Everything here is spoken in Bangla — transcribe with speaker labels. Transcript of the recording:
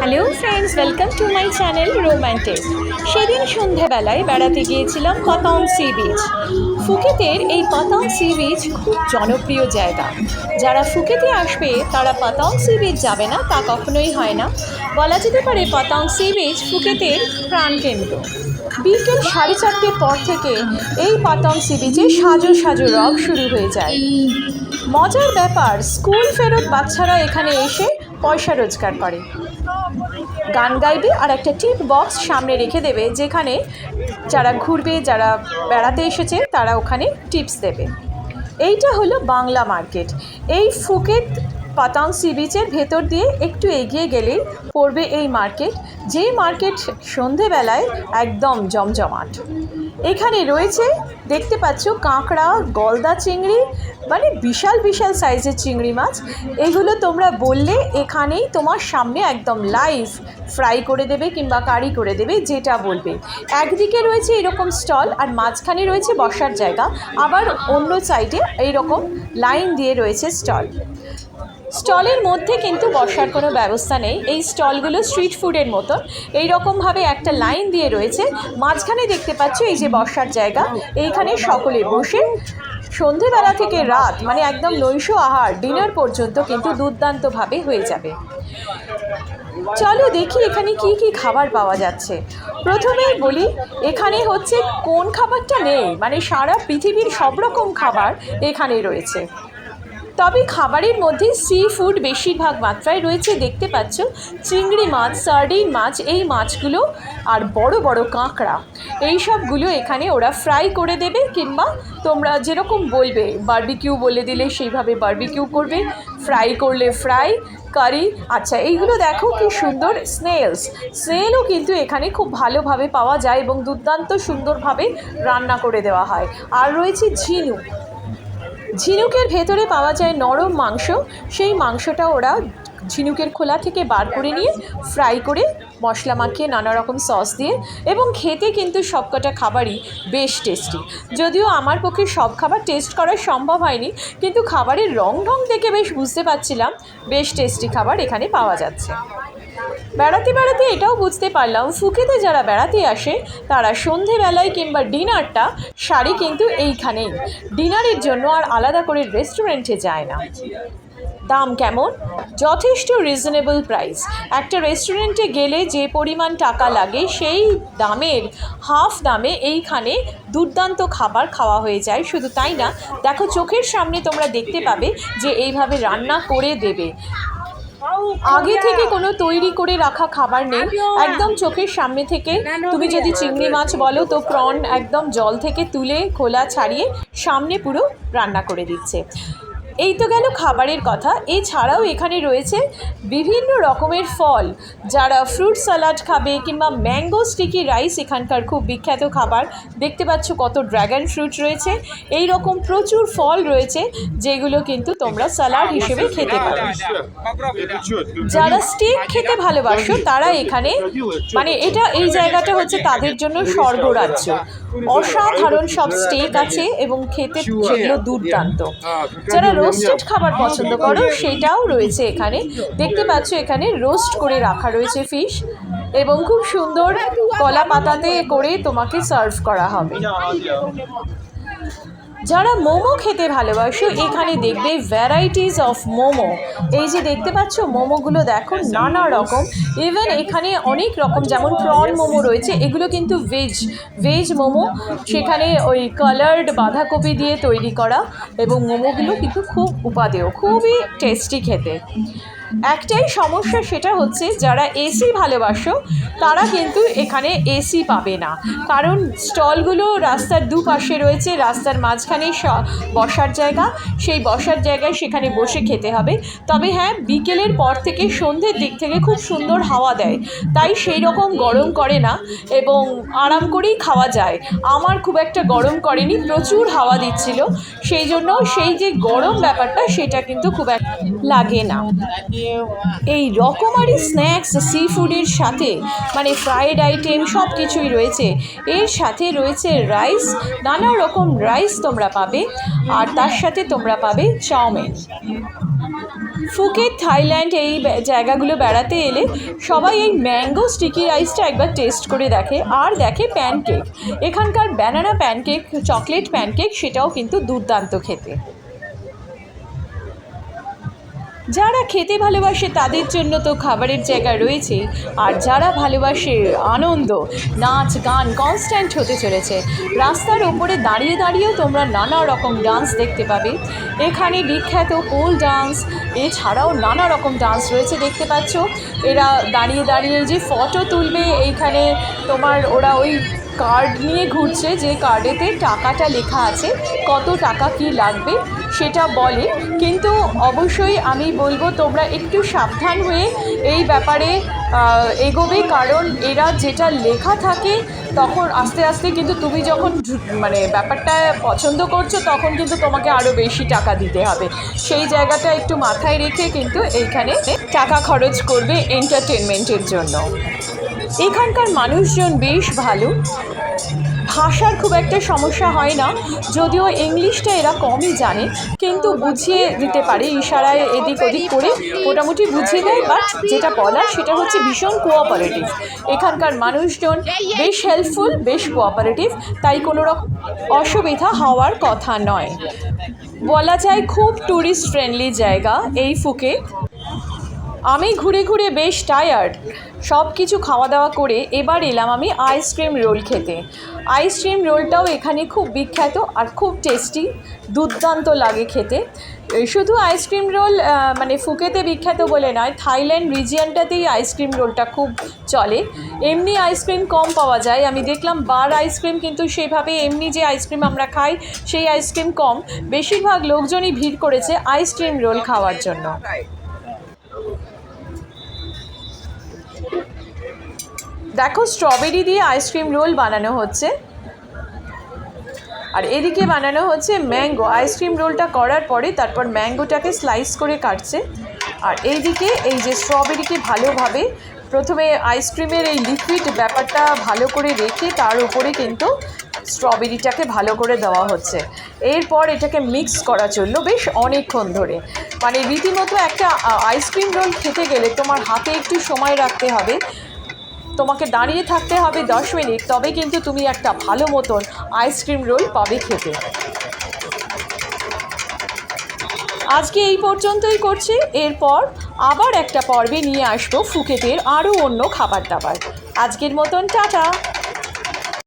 Speaker 1: Hello friends, welcome to my channel romantic. সেদিন সন্ধ্যাবেলায় বেড়াতে গিয়েছিলাম পাতাং সি বিচ। ফুকেতের এই পাতাং সি বিচ খুব জনপ্রিয় জায়গা। যারা ফুকেতে আসবে তারা পাতাং সি বিচ যাবে না তা কখনোই হয় না। বলা যেতে পারে পাতাং সি বিচ ফুকেতের প্রাণকেন্দ্র। বিকেল 4:30 পর থেকে এই পাতাং সি বিচে সাজো সাজো রব শুরু হয়ে যায়। মজার ব্যাপার, স্কুল ফেরত বাচ্চারা এখানে এসে পয়সা রোজগার করে। গান গাইবে আর একটা টিপ বক্স সামনে রেখে দেবে, যেখানে যারা ঘুরবে, যারা বেড়াতে এসেছে তারা ওখানে টিপস দেবে। এইটা হলো বাংলা মার্কেট। এই ফুকেত পাতাং সি বিচের ভেতর দিয়ে একটু এগিয়ে গেলেই পড়বে এই মার্কেট, যে মার্কেট সন্ধেবেলায় একদম জমজমাট। এখানে রয়েছে, দেখতে পাচ্ছ, কাঁকড়া, গলদা চিংড়ি, মানে বিশাল বিশাল সাইজের চিংড়ি মাছ। এগুলো তোমরা বললে এখানেই তোমার সামনে একদম লাইভ ফ্রাই করে দেবে কিংবা কারি করে দেবে, যেটা বলবে। একদিকে রয়েছে এরকম স্টল আর মাঝখানে রয়েছে বসার জায়গা, আবার অন্য সাইডে এইরকম লাইন দিয়ে রয়েছে স্টল। স্টলের মধ্যে কিন্তু বসার কোনো ব্যবস্থা নেই। এই স্টলগুলো স্ট্রিট ফুডের মতন এইরকমভাবে একটা লাইন দিয়ে রয়েছে। মাঝখানে দেখতে পাচ্ছ এই যে বসার জায়গা, এইখানে সকলে বসে সন্ধেবেলা থেকে রাত, মানে একদম নৈশ আহার, ডিনার পর্যন্ত কিন্তু দুর্দান্তভাবে হয়ে যাবে। চলো দেখি এখানে কি কি খাবার পাওয়া যাচ্ছে। প্রথমেই বলি, এখানে হচ্ছে কোন খাবারটা নেই, মানে সারা পৃথিবীর সব রকম খাবার এখানে রয়েছে। তবে খাবারের মধ্যে সি ফুড বেশিরভাগ মাত্রায় রয়েছে। দেখতে পাচ্ছ চিংড়ি মাছ, সার্ডিন মাছ, এই মাছগুলো আর বড় বড় কাঁকড়া, এই সবগুলো এখানে ওরা ফ্রাই করে দেবে, কিংবা তোমরা যেরকম বলবে, বারবিকিউ বলে দিলে সেইভাবে বারবিকিউ করবে, ফ্রাই করলে ফ্রাই, কারি। আচ্ছা, এইগুলো দেখো কি সুন্দর স্নেলও কিন্তু এখানে খুব ভালোভাবে পাওয়া যায় এবং দুর্দান্ত সুন্দরভাবে রান্না করে দেওয়া হয়। আর রয়েছে ঝিনুকের ভেতরে পাওয়া যায় নরম মাংস। সেই মাংসটা ওরা ঝিনুকের খোলা থেকে বার করে নিয়ে ফ্রাই করে মশলা মাখিয়ে নানা রকম সস দিয়ে, এবং খেতে কিন্তু সবকটা খাবারই বেশ টেস্টি। যদিও আমার পক্ষে সব খাবার টেস্ট করা সম্ভব হয়নি, কিন্তু খাবারের রং দেখে বেশ বুঝতে পারছিলাম বেশ টেস্টি খাবার এখানে পাওয়া যাচ্ছে। বেড়াতে বেড়াতে এটাও বুঝতে পারলাম, ফুকেতে যারা বেড়াতে আসে তারা সন্ধেবেলায় কিংবা ডিনারটা সারি কিন্তু এইখানেই। ডিনারের জন্য আর আলাদা করে রেস্টুরেন্টে যায় না। দাম কেমন? যথেষ্ট রিজনেবল প্রাইস। একটা রেস্টুরেন্টে গেলে যে পরিমাণ টাকা লাগে সেই দামের হাফ দামে এইখানে দুর্দান্ত খাবার খাওয়া হয়ে যায়। শুধু তাই না, দেখো চোখের সামনে তোমরা দেখতে পাবে যে এইভাবে রান্না করে দেবে। আগে থেকে কোনো তৈরি করে রাখা খাবার নেই, একদম চোখের সামনে থেকে। তুমি যদি চিংড়ি মাছ বলো তো প্রন একদম জল থেকে তুলে খোলা ছাড়িয়ে সামনে পুরো রান্না করে দিচ্ছে। এই তো গেল খাবারের কথা। এছাড়াও এখানে রয়েছে বিভিন্ন রকমের ফল। যারা ফ্রুট স্যালাড খাবে কিংবা ম্যাঙ্গো স্টিকি রাইস এখানকার খুব বিখ্যাত খাবার। দেখতে পাচ্ছ কত ড্র্যাগন ফ্রুট রয়েছে, এই রকম প্রচুর ফল রয়েছে যেগুলো কিন্তু তোমরা স্যালাড হিসেবে খেতে পারো। যারা স্টেক খেতে ভালোবাসো তারা এখানে, মানে এই জায়গাটা হচ্ছে তাদের জন্য স্বর্গরাজ্য। অসাধারণ সব স্টেক আছে এবং খেতে সেগুলো দুর্দান্ত। যারা রোস্টেড খাবার পছন্দ করো সেটাও রয়েছে এখানে। দেখতে পাচ্ছ এখানে রোস্ট করে রাখা রয়েছে ফিশ, এবং খুব সুন্দর কলা পাতাতে করে তোমাকে সার্ভ করা হবে। যারা মোমো খেতে ভালোবাসো এখানে দেখবে ভ্যারাইটিস অফ মোমো। এই যে দেখতে পাচ্ছ মোমোগুলো দেখো নানা রকম। ইভেন এখানে অনেক রকম, যেমন প্রন মোমো রয়েছে, এগুলো কিন্তু ভেজ মোমো। সেখানে ওই কালার্ড বাঁধাকপি দিয়ে তৈরি করা, এবং মোমোগুলো কিন্তু খুব উপাদেয়, খুবই টেস্টি খেতে। একটাই সমস্যা, সেটা হচ্ছে যারা এসি ভালোবাসো তারা কিন্তু এখানে এসি পাবে না, কারণ স্টলগুলো রাস্তার দুপাশে রয়েছে। রাস্তার মাঝখানেই বসার জায়গা, সেই বসার জায়গায় সেখানে বসে খেতে হবে। তবে হ্যাঁ, বিকেলের পর থেকে সন্ধ্যের দিক থেকে খুব সুন্দর হাওয়া দেয়, তাই সেই রকম গরম করে না এবং আরাম করেই খাওয়া যায়। আমার খুব একটা গরম করেনি, প্রচুর হাওয়া দিচ্ছিল, সেই জন্য সেই যে গরম ব্যাপারটা সেটা কিন্তু খুব একটা লাগে না। এই রকমারি স্ন্যাক্স সি ফুডের সাথে, মানে ফ্রাইড আইটেম সব কিছুই রয়েছে। এর সাথে রয়েছে রাইস, নানা রকম রাইস তোমরা পাবে, আর তার সাথে তোমরা পাবে চাউমিন। ফুকেট, থাইল্যান্ড এই জায়গাগুলো বেড়াতে এলে সবাই এই ম্যাঙ্গো স্টিকি রাইসটা একবার টেস্ট করে দেখে, আর দেখে প্যানকেক। এখানকার ব্যানানা প্যানকেক, চকলেট প্যানকেক, সেটাও কিন্তু দুর্দান্ত খেতে। যারা খেতে ভালোবাসে তাদের জন্য তো খাবারের জায়গা রয়েছে, আর যারা ভালোবাসে আনন্দ, নাচ গান কনস্ট্যান্ট হতে চলেছে। রাস্তার ওপরে দাঁড়িয়ে দাঁড়িয়েও তোমরা নানা রকম ডান্স দেখতে পাবে। এখানে বিখ্যাত পোল ডান্স, এছাড়াও নানা রকম ডান্স রয়েছে দেখতে পাচ্ছ। এরা দাঁড়িয়ে দাঁড়িয়ে যে ফটো তুলবে, এইখানে তোমার ওরা ওই কার্ড নিয়ে ঘুরছে, যে কার্ডেতে টাকাটা লেখা আছে, কত টাকা কি লাগবে সেটা বলে। কিন্তু অবশ্যই আমি বলবো তোমরা একটু সাবধান হয়ে এই ব্যাপারে এগোবে, কারণ এরা যেটা লেখা থাকে তখন আস্তে আস্তে কিন্তু তুমি যখন মানে ব্যাপারটা পছন্দ করছো তখন কিন্তু তোমাকে আরও বেশি টাকা দিতে হবে। সেই জায়গাটা একটু মাথায় রেখে কিন্তু এইখানে টাকা খরচ করবে এন্টারটেনমেন্টের জন্য। এখানকার মানুষজন বেশ ভালো, ভাষার খুব একটা সমস্যা হয় না, যদিও ইংলিশটা এরা কমই জানে, কিন্তু বুঝিয়ে দিতে পারে ইশারায়, এদিক ওদিক করে মোটামুটি বুঝিয়ে দেয়। বাট যেটা বলার সেটা হচ্ছে ভীষণ কোঅপারেটিভ। এখানকার মানুষজন বেশ হেল্পফুল, বেশ কোঅপারেটিভ, তাই কোনো রকম অসুবিধা হওয়ার কথা নয়। বলা যায় খুব ট্যুরিস্ট ফ্রেন্ডলি জায়গা এই ফুকেট। আমি ঘুরে ঘুরে বেশ টায়ার্ড, সব কিছু খাওয়া দাওয়া করে এবার এলাম আমি আইসক্রিম রোল খেতে। আইসক্রিম রোলটাও এখানে খুব বিখ্যাত আর খুব টেস্টি, দুর্দান্ত লাগে খেতে। শুধু আইসক্রিম রোল মানে ফুকেতে বিখ্যাত বলে নয়, থাইল্যান্ড রিজিয়নটাতেই আইসক্রিম রোলটা খুব চলে। এমনি আইসক্রিম কম পাওয়া যায়, আমি দেখলাম বার আইসক্রিম, কিন্তু সেভাবে এমনি যে আইসক্রিম আমরা খাই সেই আইসক্রিম কম। বেশিরভাগ লোকজনই ভিড় করেছে আইসক্রিম রোল খাওয়ার জন্য। দেখো স্ট্রবেরি দিয়ে আইসক্রিম রোল বানানো হচ্ছে, আর এদিকে বানানো হচ্ছে ম্যাঙ্গো। আইসক্রিম রোলটা করার পরে তারপর ম্যাঙ্গোটাকে স্লাইস করে কাটছে, আর এইদিকে এই যে স্ট্রবেরিকে ভালোভাবে প্রথমে আইসক্রিমের এই লিকুইড ব্যাপারটা ভালো করে রেখে তার উপরে কিন্তু স্ট্রবেরিটাকে ভালো করে দেওয়া হচ্ছে। এরপর এটাকে মিক্স করা চললো বেশ অনেকক্ষণ ধরে। মানে রীতিমতো একটা আইসক্রিম রোল খেতে গেলে তোমার হাতে একটু সময় রাখতে হবে, তোমাকে দাঁড়িয়ে থাকতে হবে 10 মিনিট, তবে কিন্তু তুমি একটা ভালো মতন আইসক্রিম রোল পাবে খেতে। আজকে এই পর্যন্তই করছি, এরপর আবার একটা পর্বে নিয়ে আসবো ফুকেটের আরও অন্য খাবার দাবার। আজকের মতন টাটা।